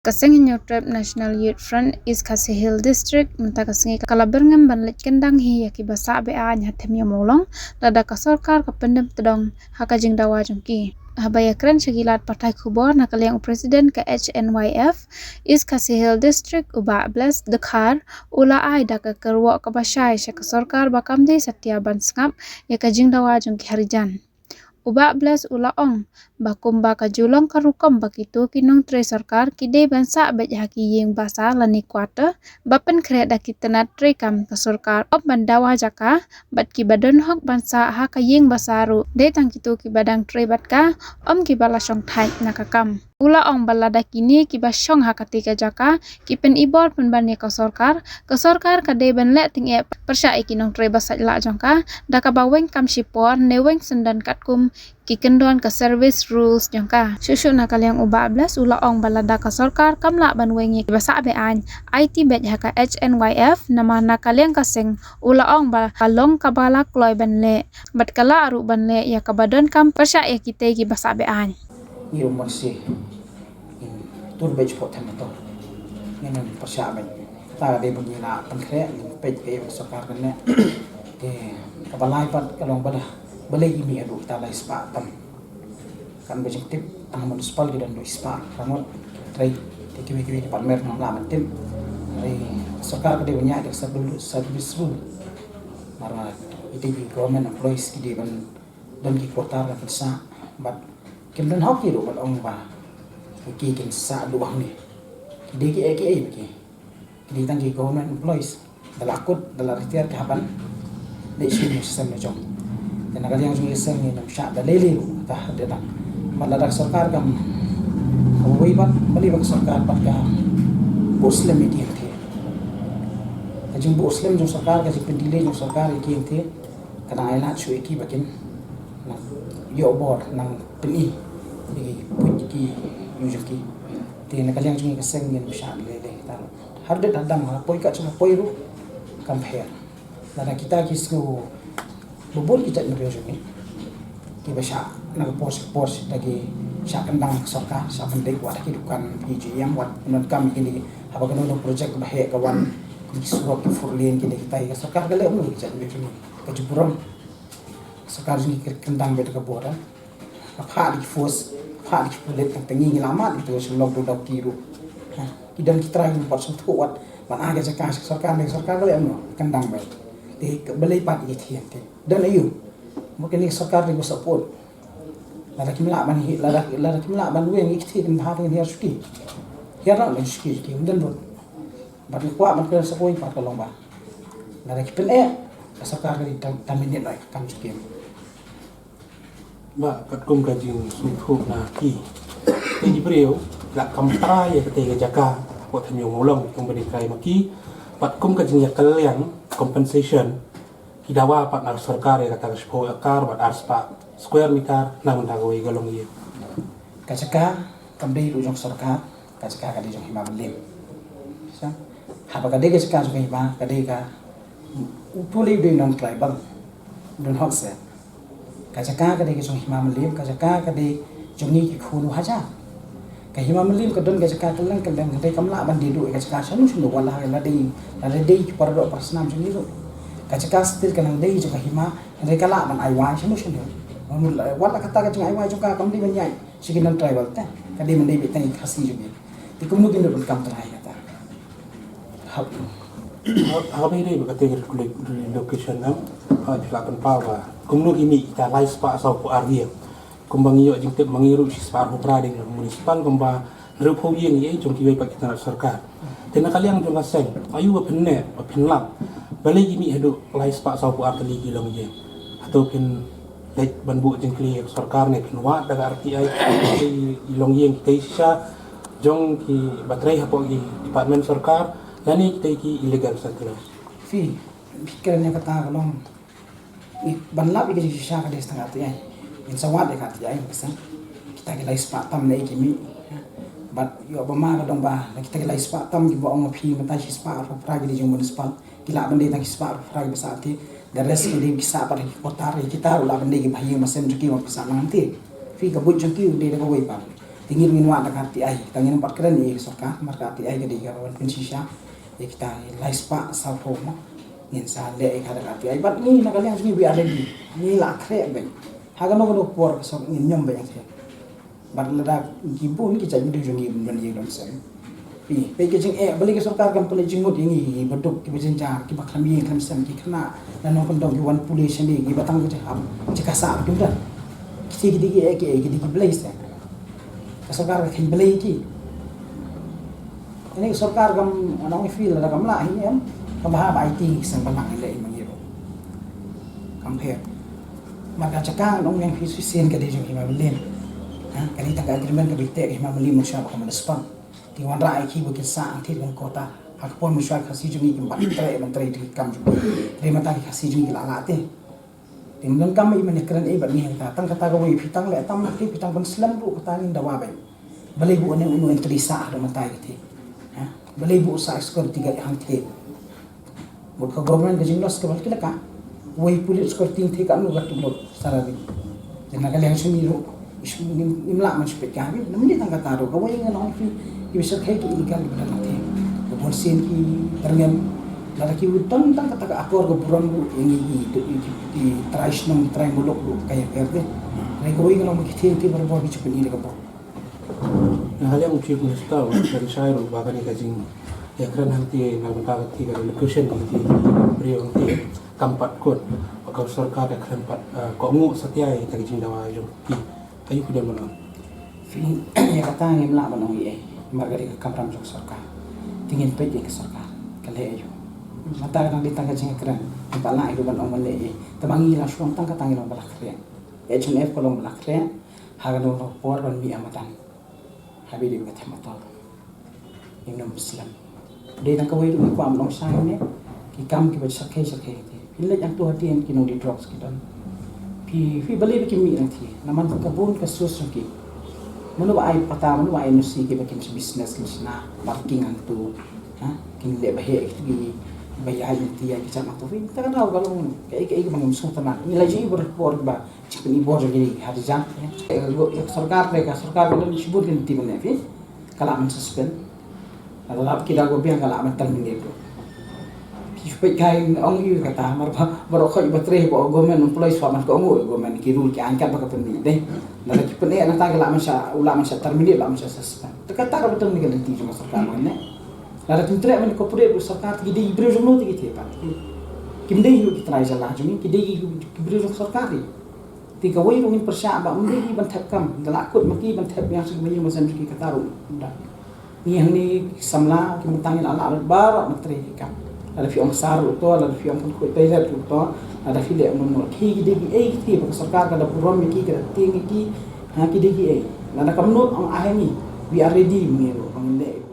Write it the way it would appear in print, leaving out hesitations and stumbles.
Kasing Hinyo Tribe National Youth Front is Khasi Hill District menta kasingi kalaberngem banlit kendang hi yaki basa be a nyatem yomolong lada kasorkar kapendem tedong hakajing dawa jongki. Habaya keren segilat partai kubor nakaliang presiden ke HNYF is Khasi Hill District uba bles dekhar ula ai daka kerwa kabashai sekasorkar bakamdi satya bansngap yakajing dawa jongki harijan. Uba belas ulaong bakum baka julong karukom bakitu kinong tre sarkar kide bansa bet haki yeng basa lani kuata bapen kre daki tenat tre kam ka sarkar op bandawa jaka bat ki badan hok bansa haka yeng basaru de tang kitu ki badang tre batka ki bala song thai nakakam ulaong balada kini ki basong hakati ka jaka ki pen ibor pen bani ka sarkar kade ban le ting e persya kinong tre basat la jongka daka baweng kam sipor neweng sendan katkum ki kendon ka service rules jongka susu nakaliang uba belas ulaong balada ka sarkar kamla banwengi basa be an IT bet haka HNYF nama nakaliang kaseng ulaong balong kabala kloy banle bat kala aru banle ya kabadon kam persya ya kite ki basa be an yêu masih tur bej pot tan to ngen persya ben ta de bunyi na pankre pej ke sarkar kan ne ke kabalai pat kalong bala balai imi adu ta lai spa tam kan bejing tip tang municipal di dan do spa ramot trai tiki pamer nam la tim ai sarkar ke de banyak ada service rule mara itu government employees di ban dan ki kota kan sa but kim dan hoki do bat ong ba ki kin sa luang ni ki ki tang ki government employees dalakut dalar ikhtiar ke haban de sini sistem jong dan agak yang sungai seng ni nam syak dalili ta hada maladak sarkar kam kawai bat bali bak sarkar bat ka muslim media the ajung muslim jo sarkar ka pendile jo sarkar ki the kana ila chu ki bakin na yo bor nang peni di puji yujuki ti na kalyang sungai seng ni nam syak lele ta har de dadam ha poi ka chuma poi ru compare nada kita kisku bubur kita ni resume ki basha na pos lagi sya kendang sarkar sya pendek wa ki dukan PGM wat non kam kini haba kanu project bahe kawan ki surat furlien kini kita ya sarkar gale umur kita ni resume kajupuram sarkar ni kendang bet ka bora apa di force apa di pulet tang tengi lama itu selok do kiru kidan kita yang pot sentuh wat ban aga jaka sarkar gale umur kendang bet di balai pat itian dan ayu mungkin ni sarkar ni support lada kimla ban weng ikti din bahang ni harsuki hiara lan ski ki dan bot bat kwa ban ke sapoi pat kalong ba lada kipen sarkar ni tamin lai kam skim ba katkum kajing suthu na ki di prieu la kamtra ya kete jaka pot hanyo ngolong tung berikai maki patkum kajing ya kaliang compensation hidawa pat nar sarkar ya kata sepo akar bat arspa square meter namun dagoi galong ye kacaka kamdei ujong sarkar kacaka kadi jong hima lim sa haba kade kacaka jong hima kade ka upuli de non tribal don hokse kacaka kade jong hima lim kacaka kade jong ni ki khunu haja ka hima lim ka don kacaka kelang kade kamla ban didu kacaka sunu wala la de pardo persnam jong ni kacaka stil kanang dei jong hima mereka la man aiwan sunu wala kata ka jong aiwan jong ka kamdi ban yai siginan tribal ta kadi man dei betang khasi jong ti kumnu kin don kam trai kata apa ini berkata location nam jelakan pawa kumnu kimi ta lai spa sau ko argia kumbang iyo jingtep mangiru si spa putra ding municipal kumba rupo yeng ye jong kiwai pak kita sarkar tena kaliang jong aseng ayu ba penne ba pinlang balai kimi hadu lai spa sau ko artali gilong ye atau pin lek banbu jeng kli sarkar ne pinwa daga RTI ilong yeng kita jong ki baterai hapo gi department sarkar yani kita ki illegal settlement fi pikirannya kata kalong banlap iki sisa ka setengah tu ai in sawat de kat ai pesan kita ke lai spa tam nei kimi bat yo bama ka dong ba kita ke lai spa tam gi bo ong phi mata si spa ra pra gi jong municipal kila bende tang spa ra gi besati the rest ini bisa pada kota kita ulah bende gi bhayi masem jeki wa bisa nanti fi ka bujung ki de ko wei pa tinggi minwa dekat TI tangin empat keren ni sorka marka TI jadi kawan pensisya ya kita lais pak salpo mo ngin sa le ka dekat TI bat ni nak kalian sini biar lagi ni la kre ben haga no no por so ngin nyom ben ya bat lada gibu ni kita jadi jungi ben ye don sen pi pe ke jing balik ke sorka kan pele jingut ini beduk ki bejenjar ki bakam ye kan sen ki kena dan no kondom ki wan police ni ki batang ke ham cikasa ki dan ki di blaze सरकार के खिबले की ini सरकार kam anong feel la kam la hi em kam ha bai ti sang ban le mang ye kam phe maka cakang nong yang fi sen ka de jong hi ma len ha kali ta ka agreement ka bite hi ma mali mo sha kam spam ti wan ra ai ki bu ke sa ti kon kota ha ko mo sha ka si jong hi ban tre ban tre ti kam ju re mata ki si jong la la te tim dan kami men keren e ban ni ta tang kata ko wi pitang le tam ti pitang ban slam bu kata ni dawa bai balai bu ne unu entri sa do mata ti ha balai bu sa skor tiga hang ti bu ko government ke jinglos ke balki laka wi pulit skor ting ti ka nu gatu lo sarabi jena kali yang sumi ro imla man spek ka bi namni tang kata ro ko wi ngan fi ki bisa kai ki illegal bi dan ti ko bon sen ki terngem lagi utang tang kata akor ko buron bu ini di traditional triangle lu kayak verde nego ini kalau kita ti berbuat bicu ini ke bawah hal yang uji tahu dari saya bahkan ini kajing ya kerana nanti nak berkati dari location nanti beliau nanti kampat kot kalau सरकार ada kampat kamu setia yang kajing dawa itu ayo kita mana ya kata yang melak mana ye marga di kamram jok सरकार tingin pe ke सरकार kale ayo mata nang ditang kajing keren tempat lain itu ban orang le temangi la suang tang katangi long balak keren HMF kolong balak keren hagan no por ban bi amatan habi di kata mata yang Muslim dia tang kawai lu ko am long sai ne ki kam ki ba sakai ti pille yang tu hati yang kino di drops kita fi bali ki mi nanti naman kabun ka sus ki mano ba ay pata mano ba ay nusi ki ba kim business ki na parking ang tu ha kin le ba he ki bayar nanti ya kita makto fi ta kana kalau kai bang musuh tanah ini lagi berpor ba cikni bor jadi hari jam सरकार mereka सरकार kalau disebut nanti mana fi kalau aman suspend kalau kita go biang kalau aman terminate tu supaya kai ong yu kata mar khoi batre bo gomen employees faman ko ngo gomen ki rule ki angkat ba ka pendi deh na ki pene na ta kalau aman sa ulama sa terminate la aman sa suspend kata betul ni nanti cuma सरकार mana lara tintre men ko pure सरकार की दे इब्रे जमनो ती थे पा किमदे यु की त्राई जला जुनी की दे इब्रे जम सरकार ती का वही रुमिन परशा बा उमदे की बन थक कम गला कुत मकी बन थक yang sing menyu masam की kataru ni yang ni samla ki mutangin ala ala bar matre kam ada fi om sar to ada fi om ko tayar to ada fi le mon ki de ki ei ti ba सरकार ka da purom ki ka ting ki ha ki de ki ei la da kam not ang ahemi we are ready mi ro ang le